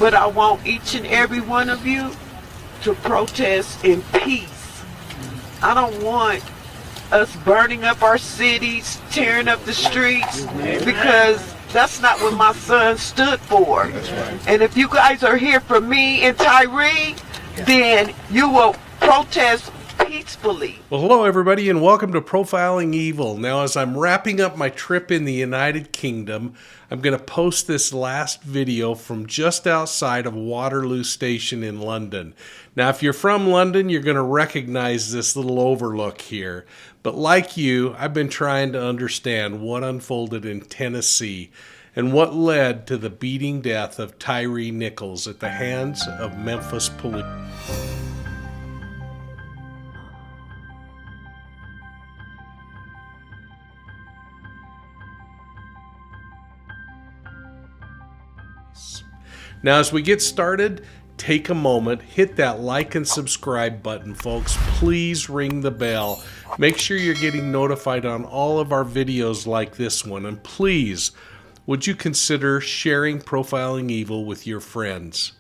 but I want each and every one of you to protest in peace. I don't want us burning up our cities, tearing up the streets, because that's not what my son stood for. And if you guys are here for me and Tyre, then you will protest peacefully. Well, hello everybody and welcome to Profiling Evil. Now, as I'm wrapping up my trip in the United Kingdom, I'm going to post this last video from just outside of Waterloo Station in London. Now, if you're from London, you're going to recognize this little overlook here. But like you, I've been trying to understand what unfolded in Tennessee and what led to the beating death of Tyre Nichols at the hands of Memphis Police. Now, as we get started, take a moment, hit that like and subscribe button, folks. Please ring the bell. Make sure you're getting notified on all of our videos like this one. And please, would you consider sharing Profiling Evil with your friends?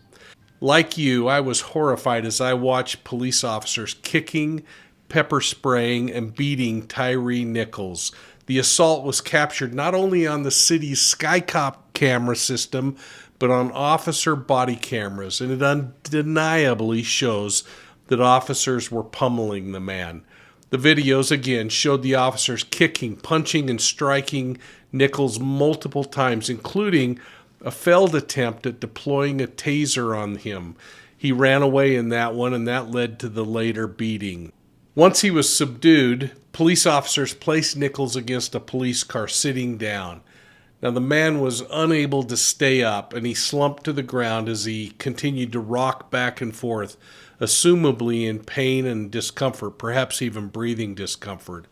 Like you, I was horrified as I watched police officers kicking, pepper spraying, and beating Tyre Nichols. The assault was captured not only on the city's Skycop camera system, but on officer body cameras, and it undeniably shows that officers were pummeling the man. The videos, again, showed the officers kicking, punching, and striking Nichols multiple times, including a failed attempt at deploying a taser on him. He ran away in that one, and that led to the later beating. Once he was subdued, police officers placed Nichols against a police car sitting down. Now, the man was unable to stay up, and he slumped to the ground as he continued to rock back and forth, assumably in pain and discomfort, perhaps even breathing discomfort.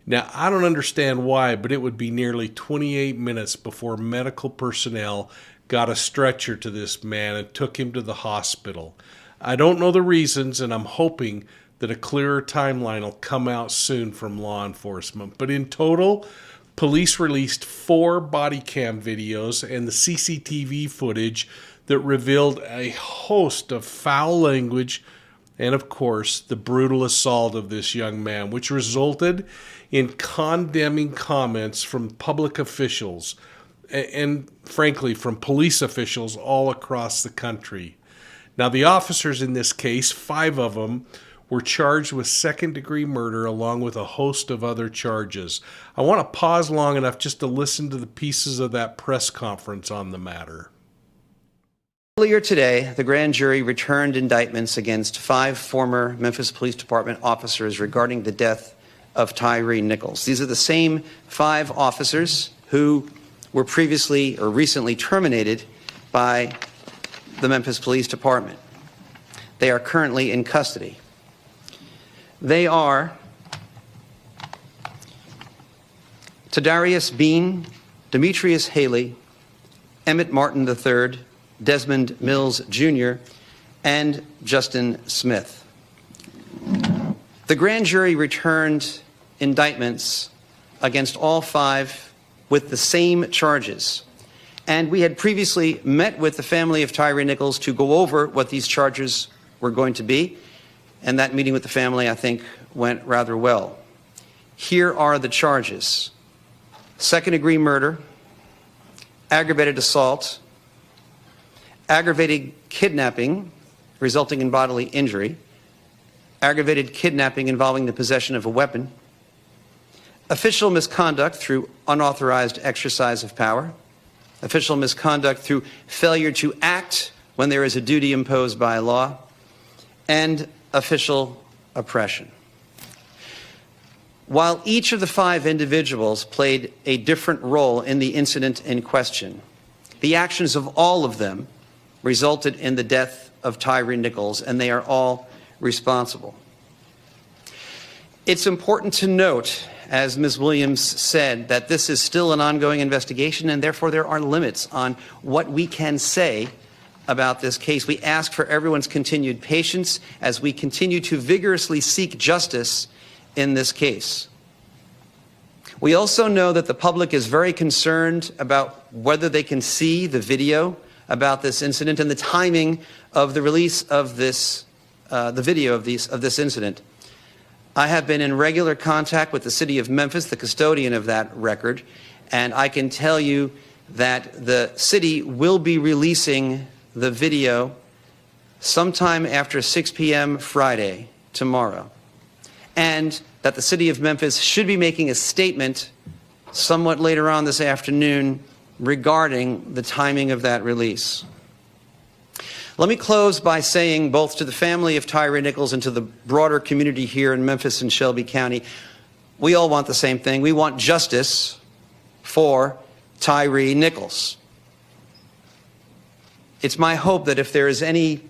Now, I don't understand why, but it would be nearly 28 minutes before medical personnel got a stretcher to this man and took him to the hospital. I don't know the reasons, and I'm hoping that a clearer timeline will come out soon from law enforcement. But in total, police released 4 body cam videos and the CCTV footage that revealed a host of foul language and, of course, the brutal assault of this young man, which resulted in condemning comments from public officials and, frankly, from police officials all across the country. Now, the officers in this case, 5 of them, were charged with second-degree murder along with a host of other charges. I want to pause long enough just to listen to the pieces of that press conference on the matter. Earlier today, the grand jury returned indictments against 5 former Memphis Police Department officers regarding the death of Tyre Nichols. These are the same 5 officers who were previously or recently terminated by the Memphis Police Department. They are currently in custody. They are Tadarius Bean, Demetrius Haley, Emmett Martin III, Desmond Mills Jr., and Justin Smith. The grand jury returned indictments against all 5 with the same charges. And we had previously met with the family of Tyre Nichols to go over what these charges were going to be. And that meeting with the family, I think, went rather well. Here are the charges: second-degree murder, aggravated assault, aggravated kidnapping resulting in bodily injury, aggravated kidnapping involving the possession of a weapon, official misconduct through unauthorized exercise of power, official misconduct through failure to act when there is a duty imposed by law, and official oppression. While each of the 5 individuals played a different role in the incident in question, the actions of all of them resulted in the death of Tyre Nichols, and they are all responsible. It's important to note, as Ms. Williams said, that this is still an ongoing investigation, and therefore there are limits on what we can say about this case. We ask for everyone's continued patience as we continue to vigorously seek justice in this case. We also know that the public is very concerned about whether they can see the video about this incident and the timing of the release of this, the video of this incident. I have been in regular contact with the city of Memphis, the custodian of that record, and I can tell you that the city will be releasing the video sometime after 6 p.m. Friday, tomorrow, and that the city of Memphis should be making a statement somewhat later on this afternoon regarding the timing of that release. Let me close by saying, both to the family of Tyre Nichols and to the broader community here in Memphis and Shelby County, we all want the same thing. We want justice for Tyre Nichols. It's my hope that if there is any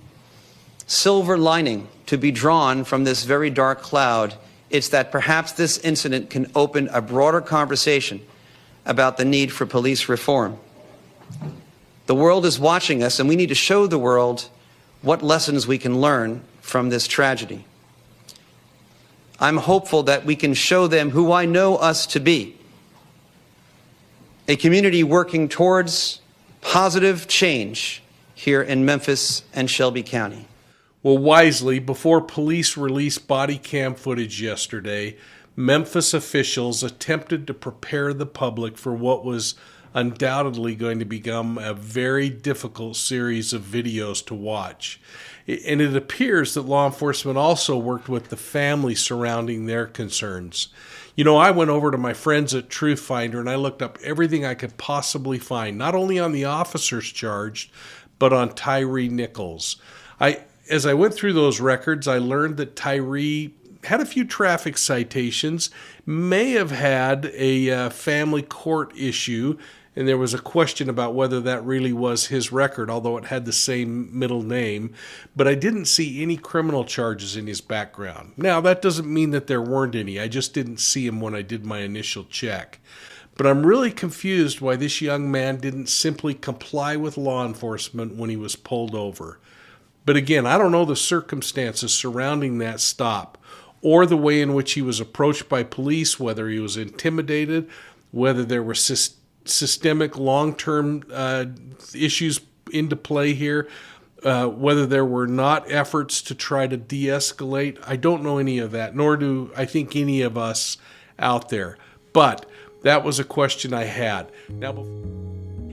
silver lining to be drawn from this very dark cloud, it's that perhaps this incident can open a broader conversation about the need for police reform. The world is watching us, and we need to show the world what lessons we can learn from this tragedy. I'm hopeful that we can show them who I know us to be, a community working towards positive change here in Memphis and Shelby County. Well, wisely, before police released body cam footage yesterday, Memphis officials attempted to prepare the public for what was undoubtedly going to become a very difficult series of videos to watch. And it appears that law enforcement also worked with the family surrounding their concerns. You know, I went over to my friends at Truth Finder and I looked up everything I could possibly find, not only on the officers charged, but on Tyre Nichols. As I went through those records, I learned that Tyre had a few traffic citations, may have had a family court issue, and there was a question about whether that really was his record, although it had the same middle name. But I didn't see any criminal charges in his background. Now, that doesn't mean that there weren't any. I just didn't see him when I did my initial check. But I'm really confused why this young man didn't simply comply with law enforcement when he was pulled over. But again, I don't know the circumstances surrounding that stop or the way in which he was approached by police, whether he was intimidated, whether there were systemic long-term issues into play here, whether there were not efforts to try to de-escalate. I don't know any of that, nor do I think any of us out there. But that was a question I had. Now,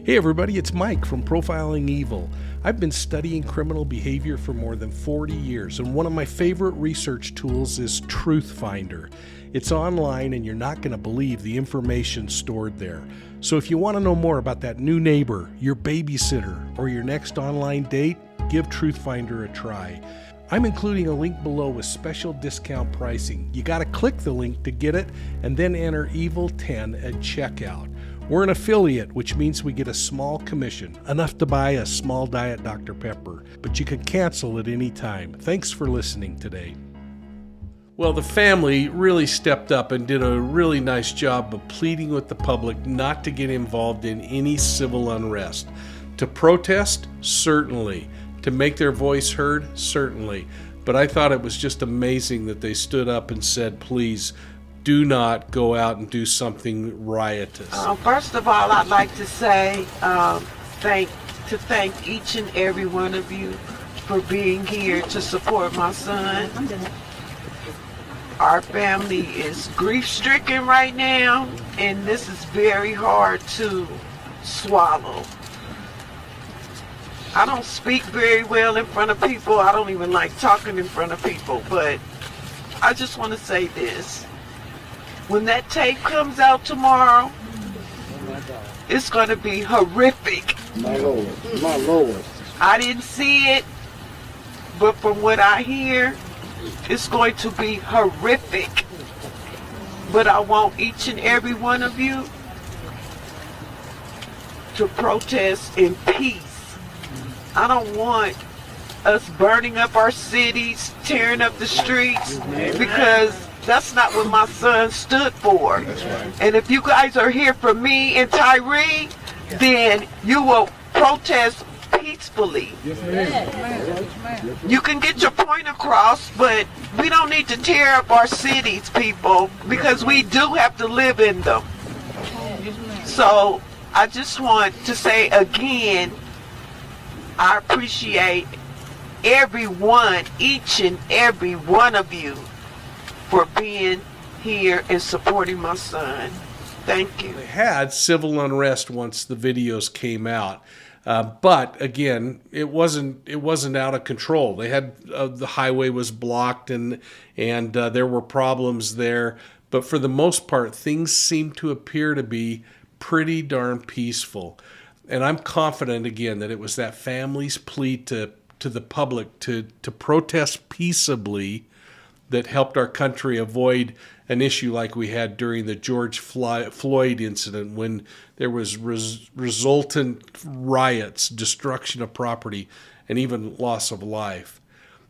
hey everybody, it's Mike from Profiling Evil. I've been studying criminal behavior for more than 40 years, and one of my favorite research tools is Truth Finder. It's online, and you're not going to believe the information stored there. So if you want to know more about that new neighbor, your babysitter, or your next online date, give Truth Finder a try. I'm including a link below with special discount pricing. You got to click the link to get it, and then enter EVIL10 at checkout. We're an affiliate, which means we get a small commission, enough to buy a small Diet Dr. Pepper, but you can cancel at any time. Thanks for listening today. Well, the family really stepped up and did a really nice job of pleading with the public not to get involved in any civil unrest. To protest? Certainly. To make their voice heard? Certainly. But I thought it was just amazing that they stood up and said, please, do not go out and do something riotous. First of all, I'd like to say thank each and every one of you for being here to support my son. Our family is grief-stricken right now, and this is very hard to swallow. I don't speak very well in front of people. I don't even like talking in front of people, but I just want to say this. When that tape comes out tomorrow, it's going to be horrific. My Lord, my Lord. I didn't see it, but from what I hear, it's going to be horrific. But I want each and every one of you to protest in peace. I don't want us burning up our cities, tearing up the streets, because that's not what my son stood for. That's right. And if you guys are here for me and Tyre, then you will protest peacefully. Yes, ma'am. You can get your point across, but we don't need to tear up our cities, people, because we do have to live in them. So I just want to say again, I appreciate everyone, each and every one of you, for being here and supporting my son. Thank you. They had civil unrest once the videos came out. But again, it wasn't out of control. They had the highway was blocked and there were problems there. But for the most part, things seem to appear to be pretty darn peaceful. And I'm confident again that it was that family's plea to the public to protest peaceably that helped our country avoid an issue like we had during the George Floyd incident, when there was resultant riots, destruction of property, and even loss of life.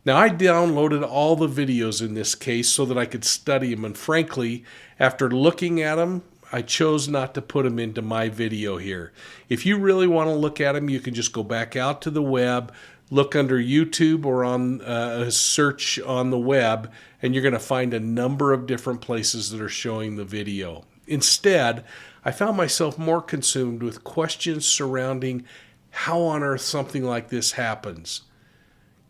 Now, I downloaded all the videos in this case so that I could study them, and frankly, after looking at them, I chose not to put them into my video here. If you really want to look at them, you can just go back out to the web, look under YouTube or on a search on the web, and you're going to find a number of different places that are showing the video. Instead, I found myself more consumed with questions surrounding how on earth something like this happens.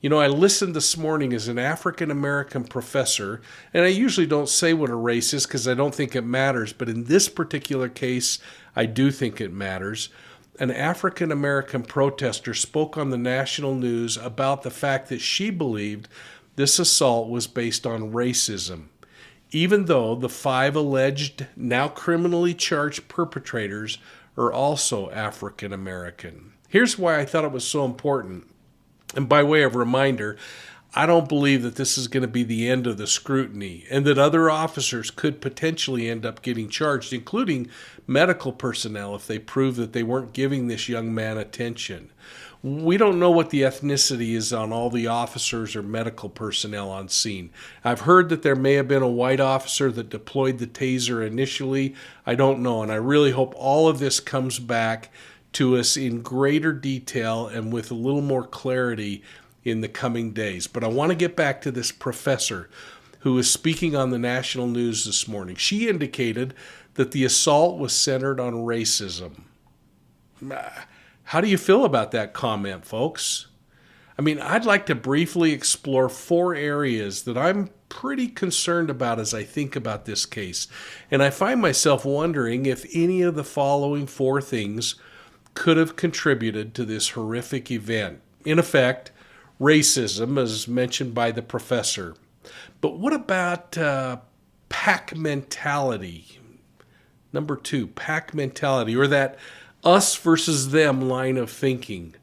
You know, I listened this morning as an African-American professor, and I usually don't say what a race is because I don't think it matters, but in this particular case, I do think it matters. An African-American protester spoke on the national news about the fact that she believed this assault was based on racism, even though the 5 alleged, now criminally charged perpetrators are also African-American. Here's why I thought it was so important. And by way of reminder, I don't believe that this is going to be the end of the scrutiny and that other officers could potentially end up getting charged, including medical personnel, if they prove that they weren't giving this young man attention. We don't know what the ethnicity is on all the officers or medical personnel on scene. I've heard that there may have been a white officer that deployed the taser initially. I don't know, and I really hope all of this comes back to us in greater detail and with a little more clarity in the coming days. But I want to get back to this professor who was speaking on the national news this morning. She indicated that the assault was centered on racism. How do you feel about that comment, folks? I mean, I'd like to briefly explore 4 areas that I'm pretty concerned about as I think about this case. And I find myself wondering if any of the following 4 things could have contributed to this horrific event. In effect, racism, as mentioned by the professor. But what about pack mentality? Number 2, pack mentality, or that us versus them line of thinking.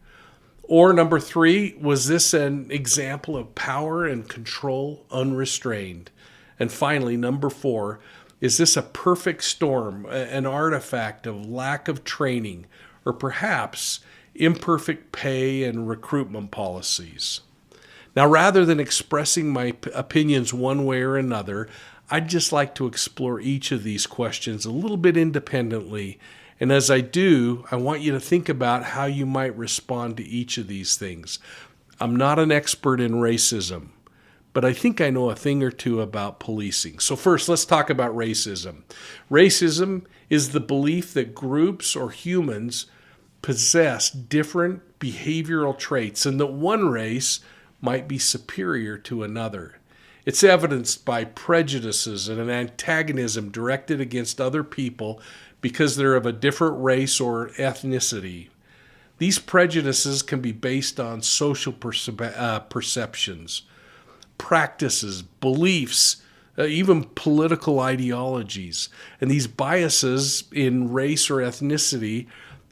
Or number 3, was this an example of power and control unrestrained? And finally, number 4, is this a perfect storm, an artifact of lack of training, or perhaps imperfect pay and recruitment policies? Now, rather than expressing my opinions one way or another, I'd just like to explore each of these questions a little bit independently. And as I do, I want you to think about how you might respond to each of these things. I'm not an expert in racism, but I think I know a thing or two about policing. So first, let's talk about racism. Racism is the belief that groups or humans possess different behavioral traits and that one race might be superior to another. It's evidenced by prejudices and an antagonism directed against other people because they're of a different race or ethnicity. These prejudices can be based on social perceptions, practices, beliefs, even political ideologies. And these biases in race or ethnicity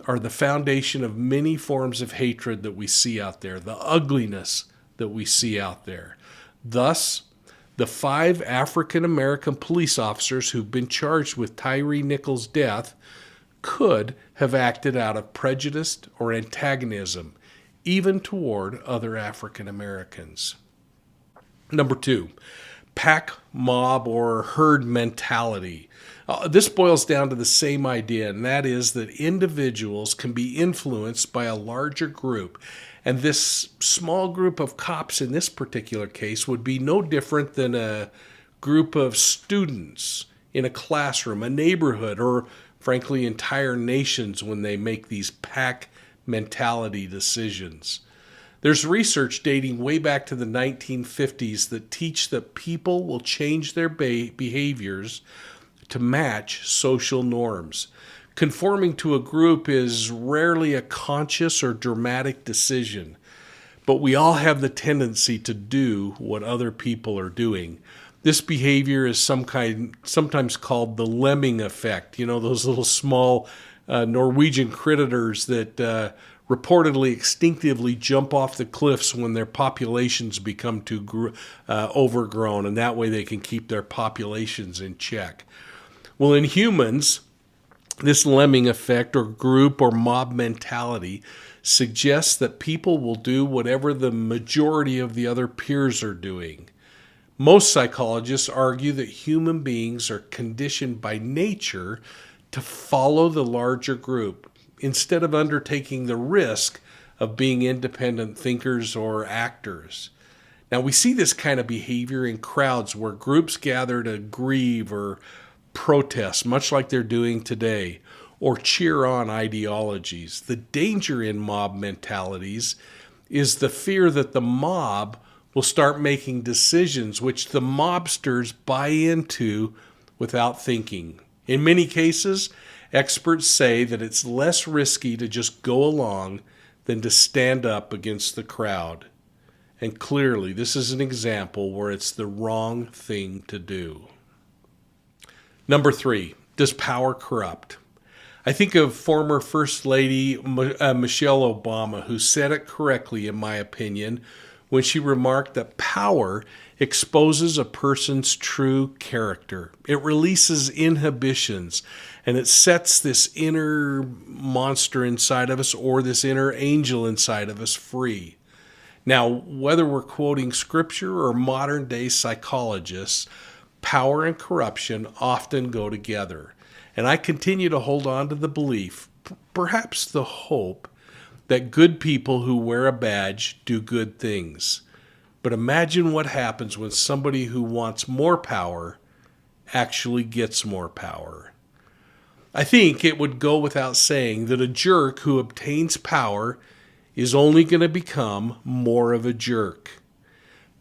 are the foundation of many forms of hatred that we see out there, the ugliness that we see out there. Thus, the 5 African-American police officers who've been charged with Tyre Nichols' death could have acted out of prejudice or antagonism, even toward other African-Americans. Number 2, pack, mob, or herd mentality. This boils down to the same idea, and that is that individuals can be influenced by a larger group. And this small group of cops in this particular case would be no different than a group of students in a classroom, a neighborhood, or frankly, entire nations when they make these pack mentality decisions. There's research dating way back to the 1950s that teach that people will change their behaviors to match social norms. Conforming to a group is rarely a conscious or dramatic decision, but we all have the tendency to do what other people are doing. This behavior is sometimes called the lemming effect. You know, those little small Norwegian critters that reportedly instinctively jump off the cliffs when their populations become too overgrown, and that way they can keep their populations in check. Well, in humans, this lemming effect or group or mob mentality suggests that people will do whatever the majority of the other peers are doing. Most psychologists argue that human beings are conditioned by nature to follow the larger group instead of undertaking the risk of being independent thinkers or actors. Now, we see this kind of behavior in crowds where groups gather to grieve or protest, much like they're doing today, or cheer on ideologies. The danger in mob mentalities is the fear that the mob will start making decisions which the mobsters buy into without thinking. In many cases, experts say that it's less risky to just go along than to stand up against the crowd. And clearly, this is an example where it's the wrong thing to do. Number 3, does power corrupt? I think of former First Lady Michelle Obama, who said it correctly, in my opinion, when she remarked that power exposes a person's true character. It releases inhibitions, and it sets this inner monster inside of us or this inner angel inside of us free. Now, whether we're quoting scripture or modern-day psychologists, power and corruption often go together. And I continue to hold on to the belief, perhaps the hope, that good people who wear a badge do good things. But imagine what happens when somebody who wants more power actually gets more power. I think it would go without saying that a jerk who obtains power is only going to become more of a jerk.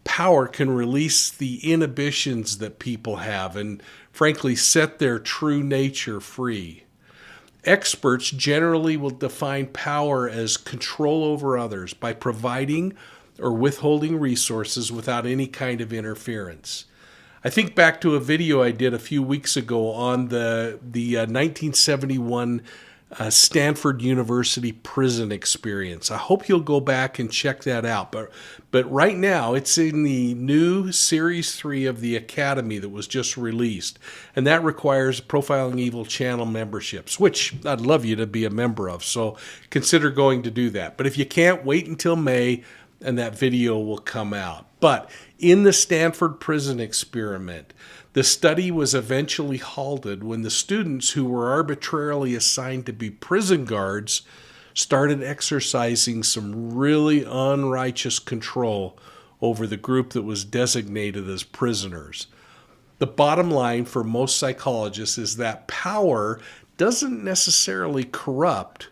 Power can release the inhibitions that people have and, frankly, set their true nature free. Experts generally will define power as control over others by providing or withholding resources without any kind of interference. I think back to a video I did a few weeks ago on the 1971 Stanford University prison experience. I hope you'll go back and check that out. But right now, it's in the new Series 3 of the Academy that was just released. And that requires Profiling Evil channel memberships, which I'd love you to be a member of. So consider going to do that. But if you can't, wait until May and that video will come out. But in the Stanford prison experiment, the study was eventually halted when the students who were arbitrarily assigned to be prison guards started exercising some really unrighteous control over the group that was designated as prisoners. The bottom line for most psychologists is that power doesn't necessarily corrupt,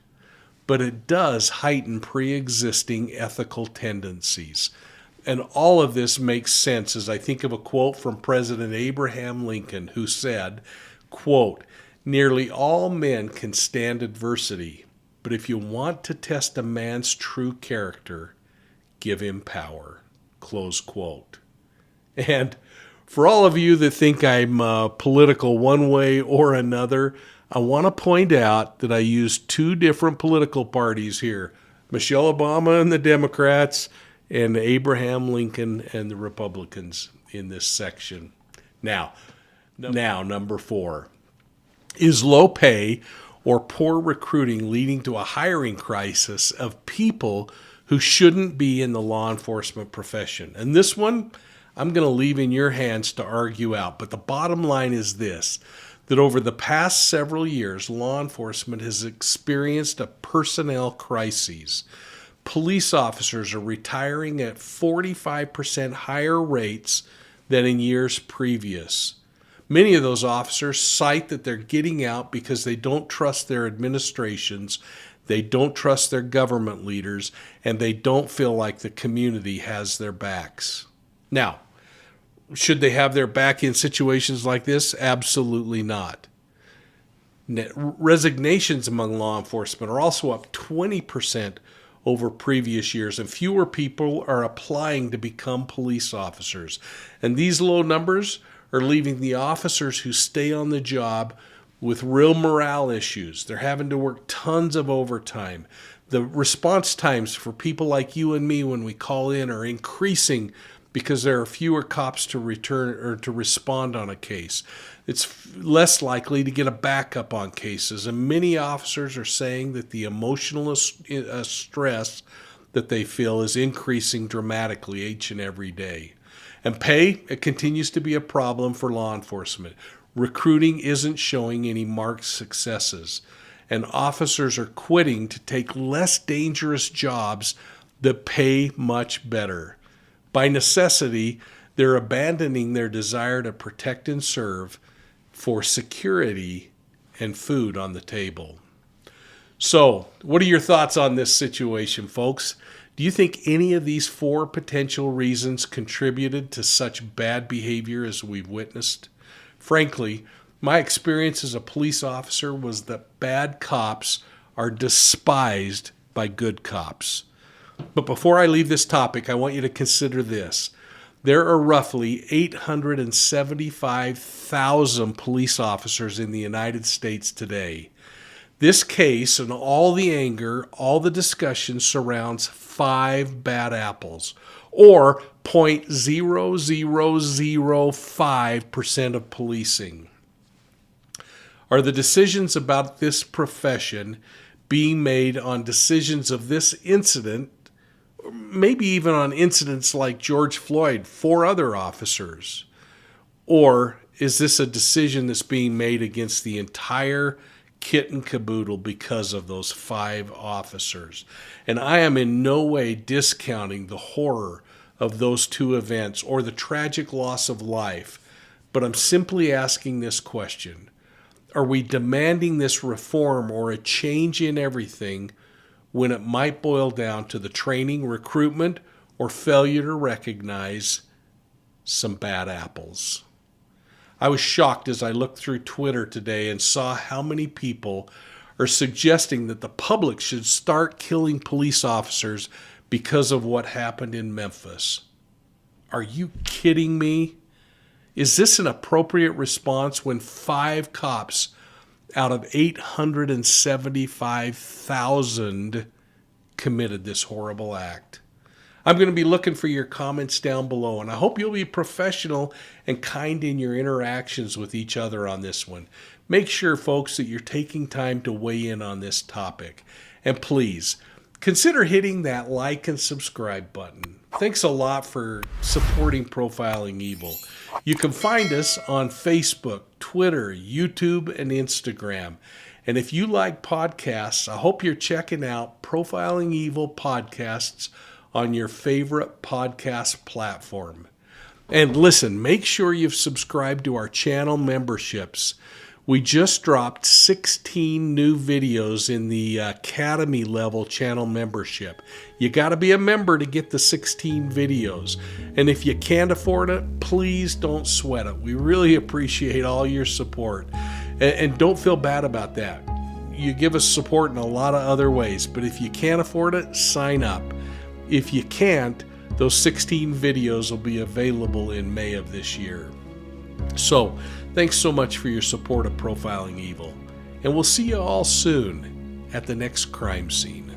but it does heighten pre-existing ethical tendencies. And all of this makes sense as I think of a quote from President Abraham Lincoln, who said, quote, "Nearly all men can stand adversity, but if you want to test a man's true character, give him power." Close quote. And for all of you that think I'm political one way or another, I want to point out that I used two different political parties here, Michelle Obama and the Democrats, and Abraham Lincoln and the Republicans in this section. Now, number 4. Is low pay or poor recruiting leading to a hiring crisis of people who shouldn't be in the law enforcement profession? And this one, I'm going to leave in your hands to argue out. But the bottom line is this, that over the past several years, law enforcement has experienced a personnel crisis. Police officers are retiring at 45% higher rates than in years previous. Many of those officers cite that they're getting out because they don't trust their administrations They don't trust their government leaders, and they don't feel like the community has their backs. Now, should they have their back in situations like this? Absolutely not. Resignations among law enforcement are also up 20% over previous years, and fewer people are applying to become police officers. And these low numbers are leaving the officers who stay on the job with real morale issues. They're having to work tons of overtime. The response times for people like you and me when we call in are increasing because there are fewer cops to return or to respond on a case. It's less likely to get a backup on cases, and many officers are saying that the emotional stress that they feel is increasing dramatically each and every day. And pay, it continues to be a problem for law enforcement. Recruiting isn't showing any marked successes, and officers are quitting to take less dangerous jobs that pay much better. By necessity, they're abandoning their desire to protect and serve for security and food on the table. So, what are your thoughts on this situation, folks? Do you think any of these 4 potential reasons contributed to such bad behavior as we've witnessed? Frankly, my experience as a police officer was that bad cops are despised by good cops. But before I leave this topic, I want you to consider this. There are roughly 875,000 police officers in the United States today. This case and all the anger, all the discussion surrounds 5 bad apples, or 0.0005% of policing. Are the decisions about this profession being made on decisions of this incident, maybe even on incidents like George Floyd, 4 other officers? Or is this a decision that's being made against the entire kit and caboodle because of those 5 officers? And I am in no way discounting the horror of those 2 events or the tragic loss of life, but I'm simply asking this question. Are we demanding this reform or a change in everything when it might boil down to the training, recruitment, or failure to recognize some bad apples? I was shocked as I looked through Twitter today and saw how many people are suggesting that the public should start killing police officers because of what happened in Memphis. Are you kidding me? Is this an appropriate response when 5 cops out of 875,000 committed this horrible act? I'm going to be looking for your comments down below, and I hope you'll be professional and kind in your interactions with each other on this one. Make sure, folks, that you're taking time to weigh in on this topic. And please, consider hitting that like and subscribe button. Thanks a lot for supporting Profiling Evil. You can find us on Facebook, Twitter, YouTube, and Instagram. And if you like podcasts, I hope you're checking out Profiling Evil podcasts on your favorite podcast platform. And listen, make sure you've subscribed to our channel memberships. We just dropped 16 new videos in the Academy level channel membership. You got to be a member to get the 16 videos. And if you can't afford it, please don't sweat it. We really appreciate all your support. And don't feel bad about that. You give us support in a lot of other ways, but if you can't afford it, sign up. If you can't, those 16 videos will be available in May of this year. So, thanks so much for your support of Profiling Evil, and we'll see you all soon at the next crime scene.